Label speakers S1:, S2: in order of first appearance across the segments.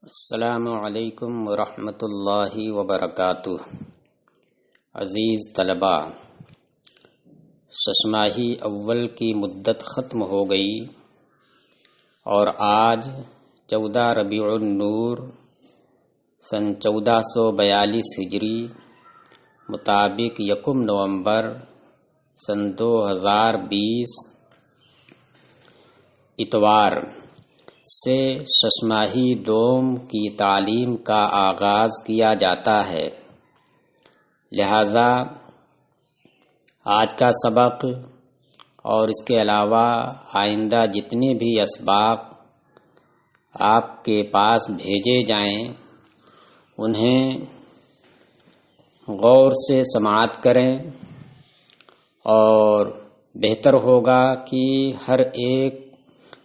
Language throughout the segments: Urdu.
S1: السلام علیکم ورحمۃ اللہ وبرکاتہ۔ عزیز طلباء، ششماہی اول کی مدت ختم ہو گئی اور آج 14 ربیع النور سن 1442 ہجری مطابق 1 نومبر سن 2020 اتوار سے ششماہی دوم کی تعلیم کا آغاز کیا جاتا ہے، لہذا آج کا سبق اور اس کے علاوہ آئندہ جتنے بھی اسباق آپ کے پاس بھیجے جائیں انہیں غور سے سماعت کریں، اور بہتر ہوگا کہ ہر ایک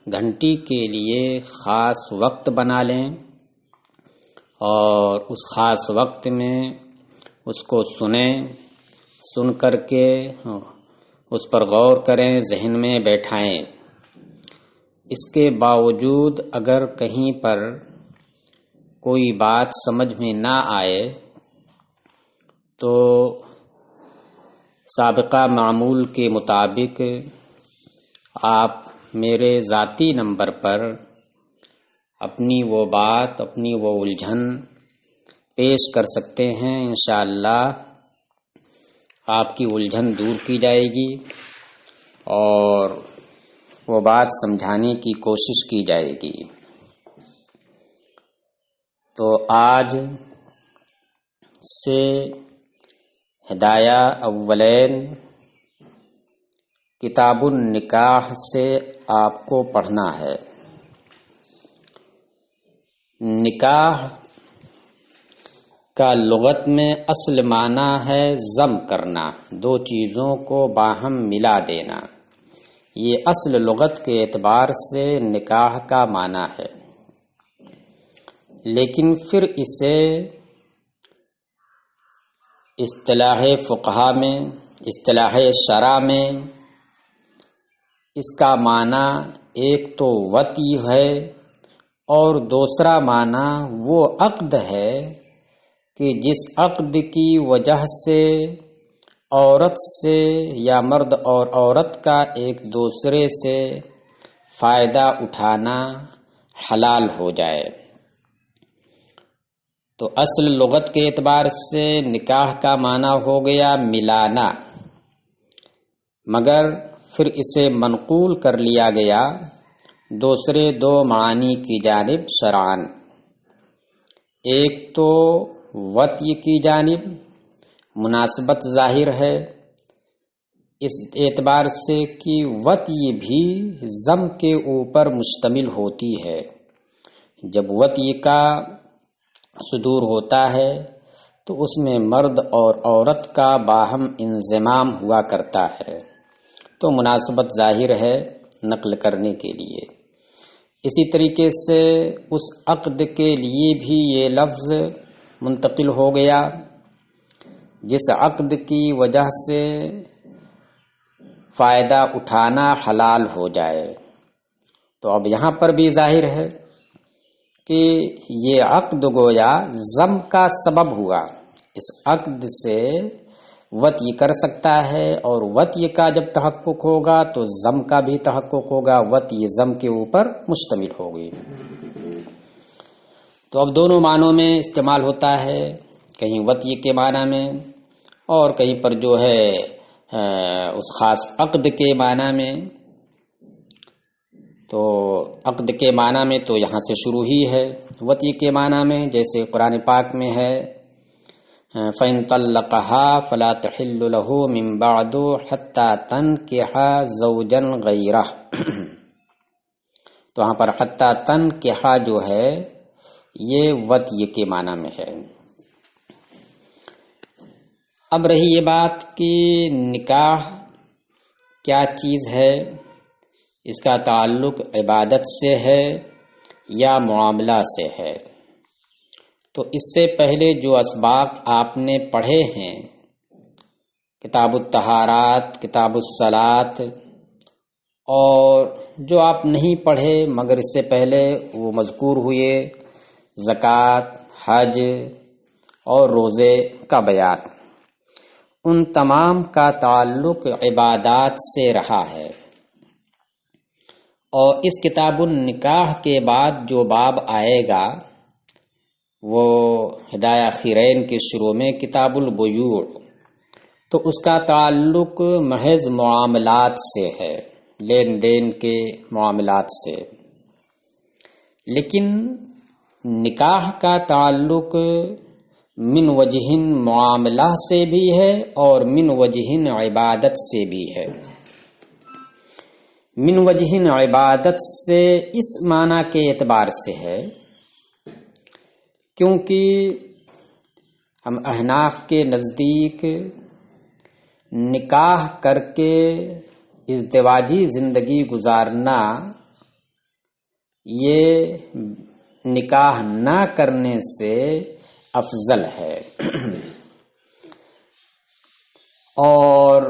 S1: گھنٹی کے لیے خاص وقت بنا لیں اور اس خاص وقت میں اس کو سن کر کے اس پر غور کریں، ذہن میں بیٹھائیں۔ اس کے باوجود اگر کہیں پر کوئی بات سمجھ میں نہ آئے تو سابقہ معمول کے مطابق آپ میرے ذاتی نمبر پر اپنی وہ بات، اپنی وہ الجھن پیش کر سکتے ہیں۔ انشاءاللہ آپ کی الجھن دور کی جائے گی اور وہ بات سمجھانے کی کوشش کی جائے گی۔ تو آج سے ہدایہ اولین کتاب النکاح سے آپ کو پڑھنا ہے۔ نکاح کا لغت میں اصل معنی ہے ضم کرنا، دو چیزوں کو باہم ملا دینا۔ یہ اصل لغت کے اعتبار سے نکاح کا معنی ہے، لیکن پھر اسے اصطلاح فقہا میں، اصطلاح شرع میں اس کا معنی ایک تو وطئی ہے اور دوسرا معنی وہ عقد ہے کہ جس عقد کی وجہ سے عورت سے یا مرد اور عورت کا ایک دوسرے سے فائدہ اٹھانا حلال ہو جائے۔ تو اصل لغت کے اعتبار سے نکاح کا معنی ہو گیا ملانا، مگر پھر اسے منقول کر لیا گیا دوسرے دو معانی کی جانب شرعاً۔ ایک تو وطئی کی جانب مناسبت ظاہر ہے، اس اعتبار سے کہ وطئی بھی ضم کے اوپر مشتمل ہوتی ہے۔ جب وطئی کا صدور ہوتا ہے تو اس میں مرد اور عورت کا باہم انضمام ہوا کرتا ہے، تو مناسبت ظاہر ہے نقل کرنے کے لیے۔ اسی طریقے سے اس عقد کے لیے بھی یہ لفظ منتقل ہو گیا جس عقد کی وجہ سے فائدہ اٹھانا حلال ہو جائے۔ تو اب یہاں پر بھی ظاہر ہے کہ یہ عقد گویا ضم کا سبب ہوا، اس عقد سے وطئی کر سکتا ہے، اور وطئی کا جب تحقق ہوگا تو ضم کا بھی تحقق ہوگا، وطئی ضم کے اوپر مشتمل ہوگی۔ تو اب دونوں معنوں میں استعمال ہوتا ہے، کہیں وطئی کے معنی میں اور کہیں پر جو ہے اس خاص عقد کے معنی میں۔ تو عقد کے معنی میں تو یہاں سے شروع ہی ہے، وطئی کے معنی میں جیسے قرآن پاک میں ہے فَإِن طَلَّقَهَا فَلَا تَحِلُّ لَهُ مِن بَعْدُ حَتَّى تَنكِحَ زَوْجًا غَيْرَهُ۔ تو وہاں پر حَتَّى تَنكِحَ جو ہے یہ وطئی کے معنی میں ہے۔ اب رہی یہ بات کہ نکاح کیا چیز ہے، اس کا تعلق عبادت سے ہے یا معاملہ سے ہے۔ تو اس سے پہلے جو اسباق آپ نے پڑھے ہیں، کتاب الطہارات، کتاب الصلاۃ، اور جو آپ نہیں پڑھے مگر اس سے پہلے وہ مذکور ہوئے زکوٰۃ، حج اور روزے کا بیان، ان تمام کا تعلق عبادات سے رہا ہے۔ اور اس کتاب النکاح کے بعد جو باب آئے گا وہ ہدایہ خیرین کے شروع میں کتاب البیوع، تو اس کا تعلق محض معاملات سے ہے، لین دین کے معاملات سے، لیکن نکاح کا تعلق من وجہ معاملہ سے بھی ہے اور من وجہ عبادت سے بھی ہے۔ من وجہ عبادت سے اس معنی کے اعتبار سے ہے کیونکہ ہم احناف کے نزدیک نکاح کر کے ازدواجی زندگی گزارنا یہ نکاح نہ کرنے سے افضل ہے، اور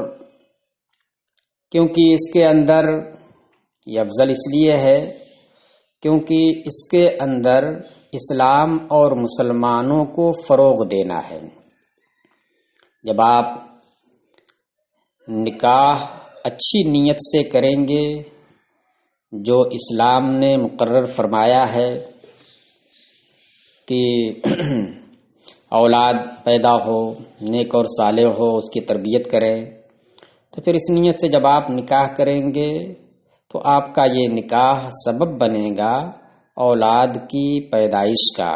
S1: کیونکہ اس کے اندر یہ افضل اس لیے ہے کیونکہ اس کے اندر اسلام اور مسلمانوں کو فروغ دینا ہے۔ جب آپ نکاح اچھی نیت سے کریں گے، جو اسلام نے مقرر فرمایا ہے کہ اولاد پیدا ہو، نیک اور صالح ہو، اس کی تربیت کریں، تو پھر اس نیت سے جب آپ نکاح کریں گے تو آپ کا یہ نکاح سبب بنے گا اولاد کی پیدائش کا،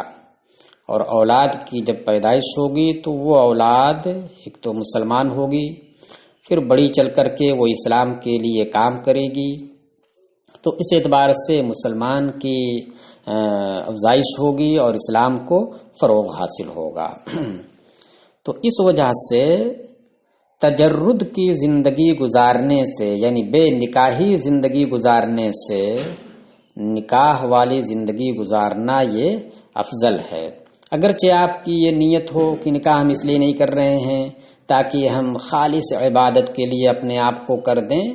S1: اور اولاد کی جب پیدائش ہوگی تو وہ اولاد ایک تو مسلمان ہوگی، پھر بڑی چل کر کے وہ اسلام کے لیے کام کرے گی، تو اس اعتبار سے مسلمان کی افزائش ہوگی اور اسلام کو فروغ حاصل ہوگا۔ تو اس وجہ سے تجرد کی زندگی گزارنے سے، یعنی بے نکاحی زندگی گزارنے سے نکاح والی زندگی گزارنا یہ افضل ہے۔ اگرچہ آپ کی یہ نیت ہو کہ نکاح ہم اس لیے نہیں کر رہے ہیں تاکہ ہم خالص عبادت کے لیے اپنے آپ کو کر دیں،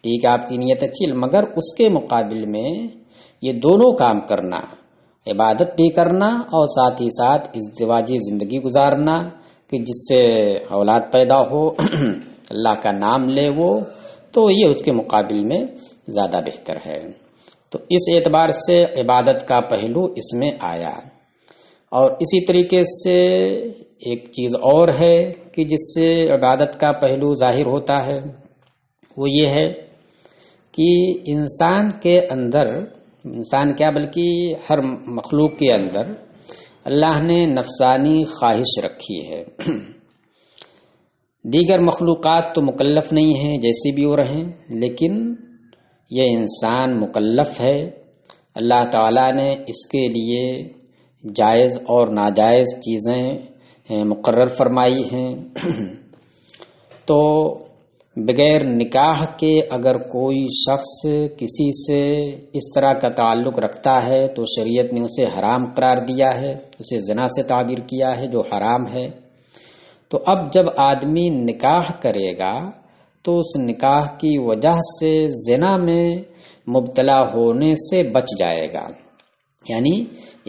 S1: ٹھیک ہے، آپ کی نیت اچھی، مگر اس کے مقابل میں یہ دونوں کام کرنا، عبادت بھی کرنا اور ساتھ ہی ساتھ ازدواجی زندگی گزارنا کہ جس سے اولاد پیدا ہو، اللہ کا نام لے وہ، تو یہ اس کے مقابل میں زیادہ بہتر ہے۔ تو اس اعتبار سے عبادت کا پہلو اس میں آیا، اور اسی طریقے سے ایک چیز اور ہے کہ جس سے عبادت کا پہلو ظاہر ہوتا ہے، وہ یہ ہے کہ انسان کے اندر، انسان کیا بلکہ ہر مخلوق کے اندر اللہ نے نفسانی خواہش رکھی ہے۔ دیگر مخلوقات تو مکلف نہیں ہیں جیسے بھی وہ رہیں، لیکن یہ انسان مکلف ہے۔ اللہ تعالیٰ نے اس کے لیے جائز اور ناجائز چیزیں مقرر فرمائی ہیں۔ تو بغیر نکاح کے اگر کوئی شخص کسی سے اس طرح کا تعلق رکھتا ہے تو شریعت نے اسے حرام قرار دیا ہے، اسے زنا سے تعبیر کیا ہے جو حرام ہے۔ تو اب جب آدمی نکاح کرے گا تو اس نکاح کی وجہ سے زنا میں مبتلا ہونے سے بچ جائے گا، یعنی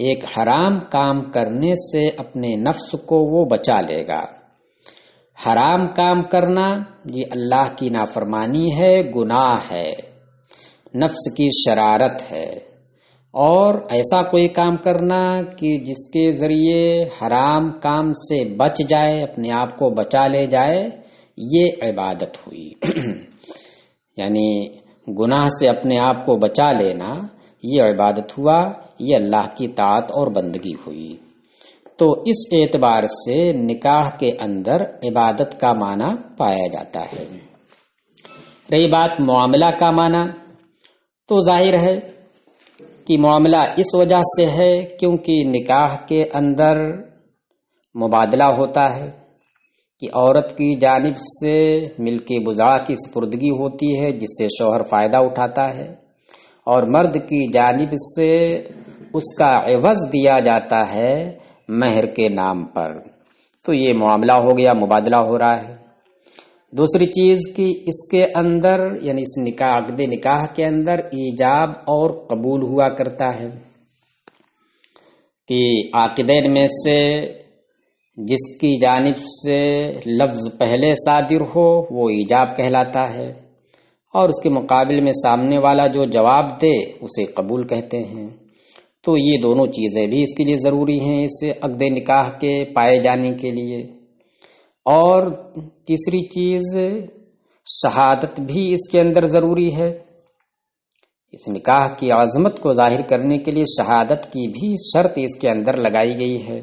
S1: ایک حرام کام کرنے سے اپنے نفس کو وہ بچا لے گا۔ حرام کام کرنا یہ اللہ کی نافرمانی ہے، گناہ ہے، نفس کی شرارت ہے، اور ایسا کوئی کام کرنا کہ جس کے ذریعے حرام کام سے بچ جائے، اپنے آپ کو بچا لے جائے، یہ عبادت ہوئی۔ یعنی گناہ سے اپنے آپ کو بچا لینا یہ عبادت ہوا، یہ اللہ کی طاعت اور بندگی ہوئی۔ تو اس اعتبار سے نکاح کے اندر عبادت کا معنی پایا جاتا ہے۔ رہی بات معاملہ کا معنی، تو ظاہر ہے کہ معاملہ اس وجہ سے ہے کیونکہ نکاح کے اندر مبادلہ ہوتا ہے کہ عورت کی جانب سے ملک بضاعہ کی سپردگی ہوتی ہے جس سے شوہر فائدہ اٹھاتا ہے، اور مرد کی جانب سے اس کا عوض دیا جاتا ہے مہر کے نام پر۔ تو یہ معاملہ ہو گیا، مبادلہ ہو رہا ہے۔ دوسری چیز کہ اس کے اندر، یعنی اس نکاح، عقد نکاح کے اندر ایجاب اور قبول ہوا کرتا ہے۔ کہ عاقدین میں سے جس کی جانب سے لفظ پہلے صادر ہو وہ ایجاب کہلاتا ہے، اور اس کے مقابل میں سامنے والا جو جواب دے اسے قبول کہتے ہیں۔ تو یہ دونوں چیزیں بھی اس کے لیے ضروری ہیں اس عقد نکاح کے پائے جانے کے لیے۔ اور تیسری چیز شہادت بھی اس کے اندر ضروری ہے۔ اس نکاح کی عظمت کو ظاہر کرنے کے لیے شہادت کی بھی شرط اس کے اندر لگائی گئی ہے۔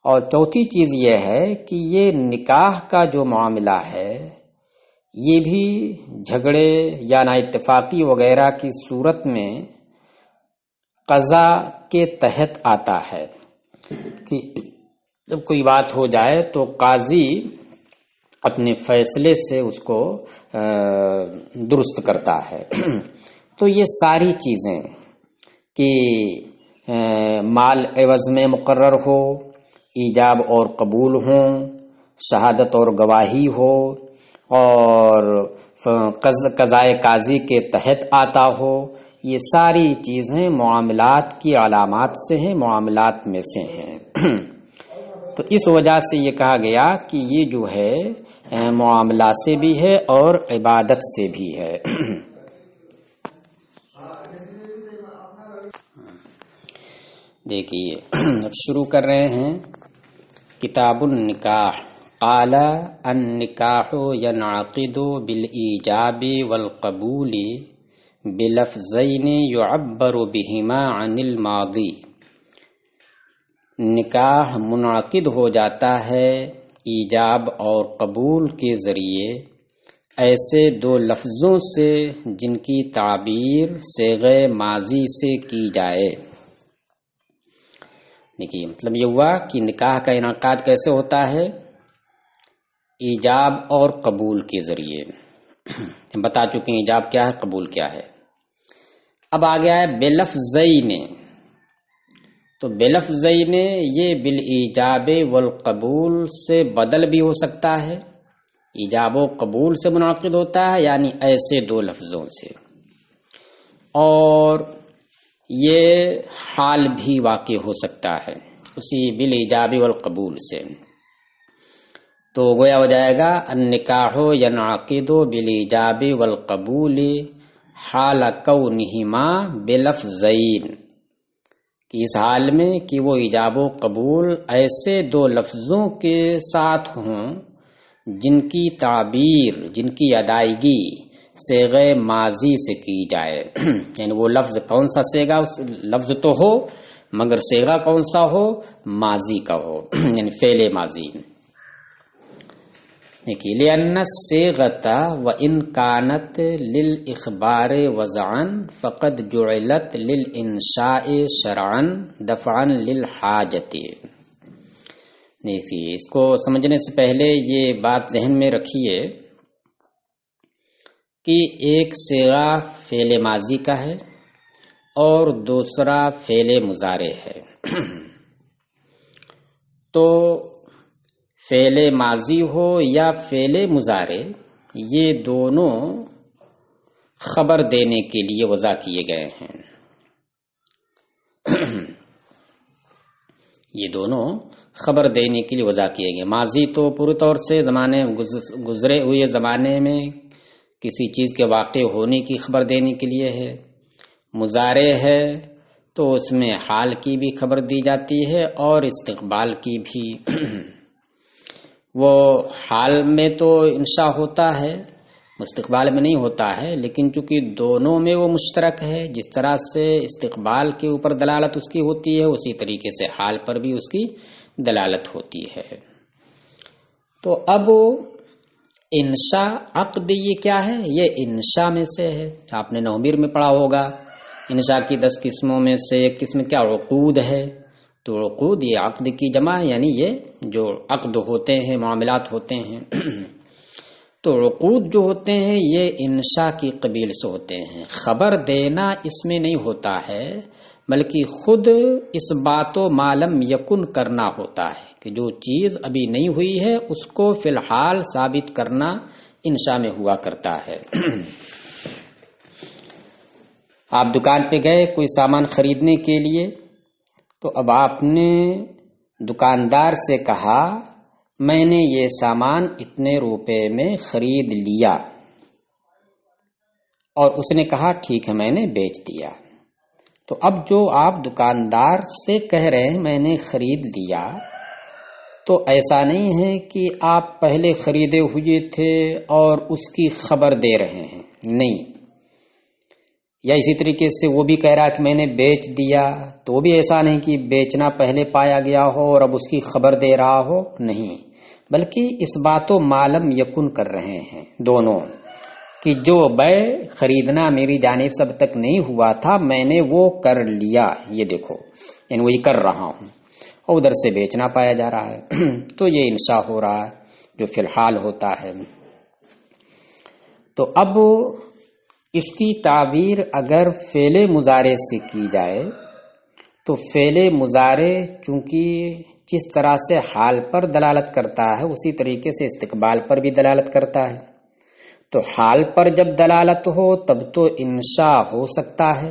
S1: اور چوتھی چیز یہ ہے کہ یہ نکاح کا جو معاملہ ہے یہ بھی جھگڑے یا نا اتفاقی وغیرہ کی صورت میں قضا کے تحت آتا ہے کہ جب کوئی بات ہو جائے تو قاضی اپنے فیصلے سے اس کو درست کرتا ہے۔ تو یہ ساری چیزیں کہ مال عوض میں مقرر ہو، ایجاب اور قبول ہوں، شہادت اور گواہی ہو، اور قضائے قاضی کے تحت آتا ہو، یہ ساری چیزیں معاملات کی علامات سے ہیں، معاملات میں سے ہیں۔ تو اس وجہ سے یہ کہا گیا کہ یہ جو ہے معاملات سے بھی ہے اور عبادت سے بھی ہے۔ دیکھیے اب شروع کر رہے ہیں کتاب النکاح۔ قال النکاح ينعقد بالإیجاب والقبول بلفظین يعبر بهما عن الماضی۔ نکاح منعقد ہو جاتا ہے ایجاب اور قبول کے ذریعے ایسے دو لفظوں سے جن کی تعبیر صیغہ ماضی سے کی جائے۔ دیکھیے مطلب یہ ہوا کہ نکاح کا انعقاد کیسے ہوتا ہے؟ ایجاب اور قبول کے ذریعے۔ بتا چکے ہیں ایجاب کیا ہے، قبول کیا ہے۔ اب آ گیا ہے بلفظین۔ تو بلفظین یہ بالایجاب والقبول سے بدل بھی ہو سکتا ہے، ایجاب و قبول سے منعقد ہوتا ہے یعنی ایسے دو لفظوں سے، اور یہ حال بھی واقع ہو سکتا ہے اسی بالایجاب والقبول سے۔ تو گویا ہو جائے گا النکاح ینعقد بالایجاب والقبول حال کونہما بلفظین، کہ اس حال میں کہ وہ ایجاب و قبول ایسے دو لفظوں کے ساتھ ہوں جن کی تعبیر، جن کی ادائیگی صیغہ ماضی سے کی جائے۔ یعنی وہ لفظ کون سا صیغہ، لفظ تو ہو مگر صیغہ کون سا ہو، ماضی کا ہو، یعنی فعل ماضی۔ دیکھیے لأن الصیغۃ وإن كانت للإخبار وضعا فقد جعلت للإنشاء شرعا دفعا للحاجت۔ دیکھیے اس کو سمجھنے سے پہلے یہ بات ذہن میں رکھیے کہ ایک صیغہ فعل ماضی کا ہے اور دوسرا فعل مضارع ہے۔ تو فعل ماضی ہو یا فعل مضارع، یہ دونوں خبر دینے کے لیے وضع کیے گئے ہیں۔ یہ دونوں خبر دینے کے لیے وضع کیے گئے۔ ماضی تو پورے طور سے زمانے گزرے ہوئے زمانے میں کسی چیز کے واقع ہونے کی خبر دینے کے لیے ہے، مضارع ہے تو اس میں حال کی بھی خبر دی جاتی ہے اور استقبال کی بھی۔ وہ حال میں تو انشاء ہوتا ہے، استقبال میں نہیں ہوتا ہے، لیکن چونکہ دونوں میں وہ مشترک ہے، جس طرح سے استقبال کے اوپر دلالت اس کی ہوتی ہے اسی طریقے سے حال پر بھی اس کی دلالت ہوتی ہے۔ تو اب انشاء عقد یہ کیا ہے؟ یہ انشاء میں سے ہے۔ آپ نے نومیر میں پڑھا ہوگا انشاء کی 10 قسموں میں سے ایک قسم کیا عقود ہے۔ تو عقود یہ عقد کی جمع ہے، یعنی یہ جو عقد ہوتے ہیں، معاملات ہوتے ہیں۔ تو عقود جو ہوتے ہیں یہ انشاء کی قبیل سے ہوتے ہیں۔ خبر دینا اس میں نہیں ہوتا ہے بلکہ خود اس بات و معلوم یکن کرنا ہوتا ہے کہ جو چیز ابھی نہیں ہوئی ہے اس کو فی الحال ثابت کرنا انشاء میں ہوا کرتا ہے۔ آپ دکان پہ گئے کوئی سامان خریدنے کے لیے تو اب آپ نے دکاندار سے کہا میں نے یہ سامان اتنے روپے میں خرید لیا، اور اس نے کہا ٹھیک ہے میں نے بیچ دیا۔ تو اب جو آپ دکاندار سے کہہ رہے ہیں میں نے خرید لیا، تو ایسا نہیں ہے کہ آپ پہلے خریدے ہوئے تھے اور اس کی خبر دے رہے ہیں، نہیں۔ یا اسی طریقے سے وہ بھی کہہ رہا کہ میں نے بیچ دیا، تو بھی ایسا نہیں کہ بیچنا پہلے پایا گیا ہو اور اب اس کی خبر دے رہا ہو، نہیں، بلکہ اس بات و معلوم یکن کر رہے ہیں دونوں، کہ جو بیع خریدنا میری جانب سے اب تک نہیں ہوا تھا میں نے وہ کر لیا، یہ دیکھو یعنی وہی کر رہا ہوں، اور ادھر سے بیچنا پایا جا رہا ہے، تو یہ انشاء ہو رہا ہے جو فی الحال ہوتا ہے۔ تو اب اس کی تعبیر اگر فعل مضارع سے کی جائے تو فعل مضارع چونکہ جس طرح سے حال پر دلالت کرتا ہے اسی طریقے سے استقبال پر بھی دلالت کرتا ہے، تو حال پر جب دلالت ہو تب تو انشاء ہو سکتا ہے،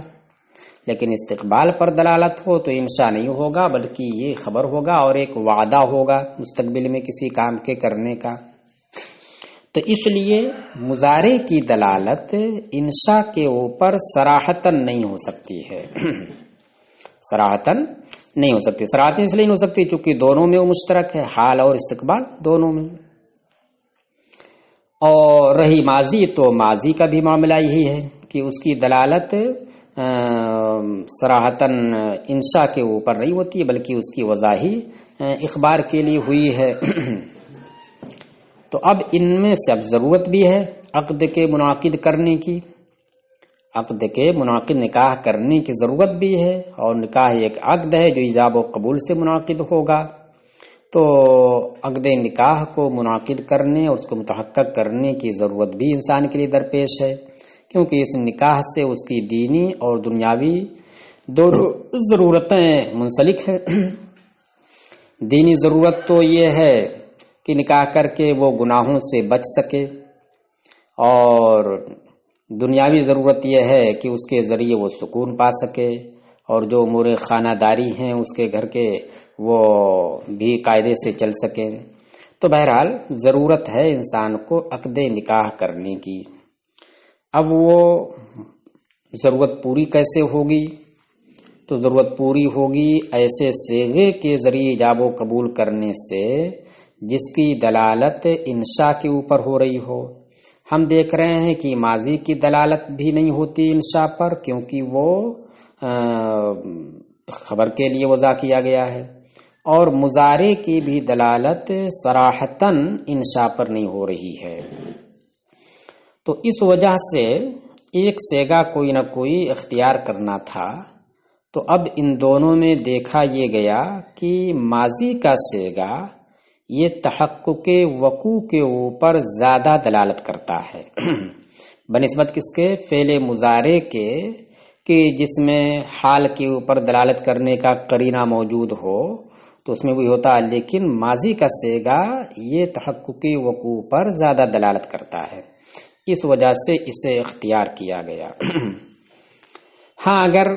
S1: لیکن استقبال پر دلالت ہو تو انشاء نہیں ہوگا بلکہ یہ خبر ہوگا اور ایک وعدہ ہوگا مستقبل میں کسی کام کے کرنے کا۔ تو اس لیے مضارع کی دلالت انشاء کے اوپر صراحتاً نہیں ہو سکتی ہے، صراحتاً نہیں ہو سکتی۔ صراحتاً اس لیے نہیں ہو سکتی چونکہ دونوں میں وہ مشترک ہے، حال اور استقبال دونوں میں۔ اور رہی ماضی تو ماضی کا بھی معاملہ یہی ہے کہ اس کی دلالت صراحتاً انشاء کے اوپر نہیں ہوتی ہے بلکہ اس کی وضاحی اخبار کے لیے ہوئی ہے۔ تو اب ان میں سے اب ضرورت بھی ہے عقد کے منعقد کرنے کی، عقد کے منعقد نکاح کرنے کی ضرورت بھی ہے، اور نکاح ایک عقد ہے جو ایجاب و قبول سے منعقد ہوگا، تو عقد نکاح کو منعقد کرنے اور اس کو متحقق کرنے کی ضرورت بھی انسان کے لیے درپیش ہے، کیونکہ اس نکاح سے اس کی دینی اور دنیاوی دونوں ضرورتیں منسلک ہیں۔ دینی ضرورت تو یہ ہے کہ نکاح کر کے وہ گناہوں سے بچ سکے، اور دنیاوی ضرورت یہ ہے کہ اس کے ذریعے وہ سکون پا سکے، اور جو امور خانہ داری ہیں اس کے گھر کے وہ بھی قاعدے سے چل سکیں۔ تو بہرحال ضرورت ہے انسان کو عقد نکاح کرنے کی۔ اب وہ ضرورت پوری کیسے ہوگی؟ تو ضرورت پوری ہوگی ایسے صیغے کے ذریعے ایجاب و قبول کرنے سے جس کی دلالت انشاء کے اوپر ہو رہی ہو۔ ہم دیکھ رہے ہیں کہ ماضی کی دلالت بھی نہیں ہوتی انشاء پر، کیونکہ وہ خبر کے لیے وضع کیا گیا ہے، اور مضارع کی بھی دلالت صراحتاً انشاء پر نہیں ہو رہی ہے۔ تو اس وجہ سے ایک صیغہ کوئی نہ کوئی اختیار کرنا تھا، تو اب ان دونوں میں دیکھا یہ گیا کہ ماضی کا صیغہ یہ تحقق وقوع کے اوپر زیادہ دلالت کرتا ہے بنسبت کس کے؟ فعل مضارع کے، کہ جس میں حال کے اوپر دلالت کرنے کا قرینہ موجود ہو تو اس میں وہی ہوتا ہے، لیکن ماضی کا صیغہ یہ تحقق وقوع پر زیادہ دلالت کرتا ہے، اس وجہ سے اسے اختیار کیا گیا۔ ہاں اگر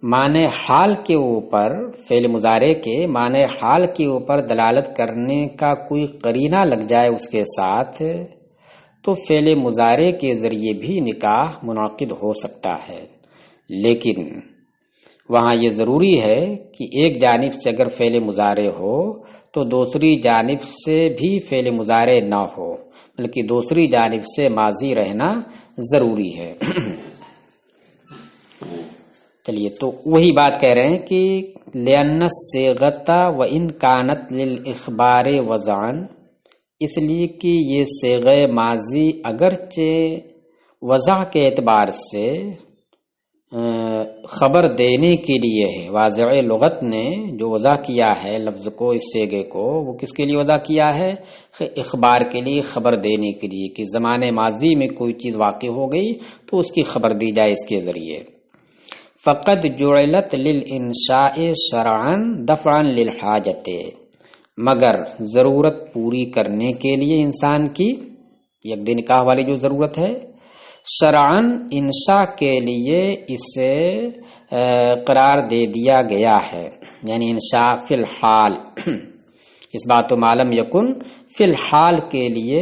S1: معنی حال کے اوپر، فعل مضارع کے معنی حال کے اوپر دلالت کرنے کا کوئی قرینہ لگ جائے اس کے ساتھ، تو فعل مضارع کے ذریعے بھی نکاح منعقد ہو سکتا ہے، لیکن وہاں یہ ضروری ہے کہ ایک جانب سے اگر فعل مضارع ہو تو دوسری جانب سے بھی فعل مضارع نہ ہو، بلکہ دوسری جانب سے ماضی رہنا ضروری ہے۔ چلیے تو وہی بات کہہ رہے ہیں کہ لِأَنَّ الصِّيغَةَ وَإِنْ كَانَتْ لِلْإِخْبَارِ وَضْعًا، اس لیے کہ یہ صیغہ ماضی اگرچہ وضع کے اعتبار سے خبر دینے کے لیے ہے، واضع لغت نے جو وضع کیا ہے لفظ کو، اس صیغے کو، وہ کس کے لیے وضع کیا ہے؟ اخبار کے لیے، خبر دینے کے لیے، کہ زمانے ماضی میں کوئی چیز واقع ہو گئی تو اس کی خبر دی جائے اس کے ذریعے۔ فقد جعلت للانشاء شرعا دفعا للحاجت، مگر ضرورت پوری کرنے کے لیے انسان کی، یک نکاح والی جو ضرورت ہے، شرعن انشاء کے لیے اسے قرار دے دیا گیا ہے، یعنی انشاء فی الحال، اس بات معلوم یکن فی الحال کے لیے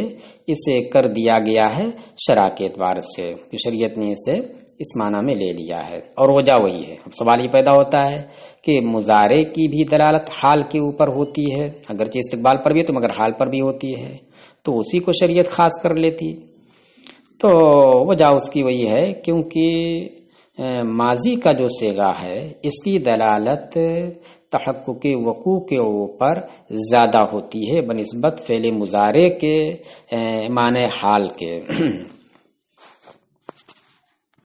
S1: اسے کر دیا گیا ہے شرع کے اعتبار سے، کہ شریعت نے اسے اس معنی میں لے لیا ہے، اور وجہ وہی ہے۔ اب سوال یہ پیدا ہوتا ہے کہ مضارع کی بھی دلالت حال کے اوپر ہوتی ہے، اگرچہ استقبال پر بھی تو مگر حال پر بھی ہوتی ہے، تو اسی کو شریعت خاص کر لیتی۔ تو وجہ اس کی وہی ہے کیونکہ ماضی کا جو صیغہ ہے اس کی دلالت تحقق وقوع کے اوپر زیادہ ہوتی ہے بنسبت فعل مضارع کے معنی حال کے۔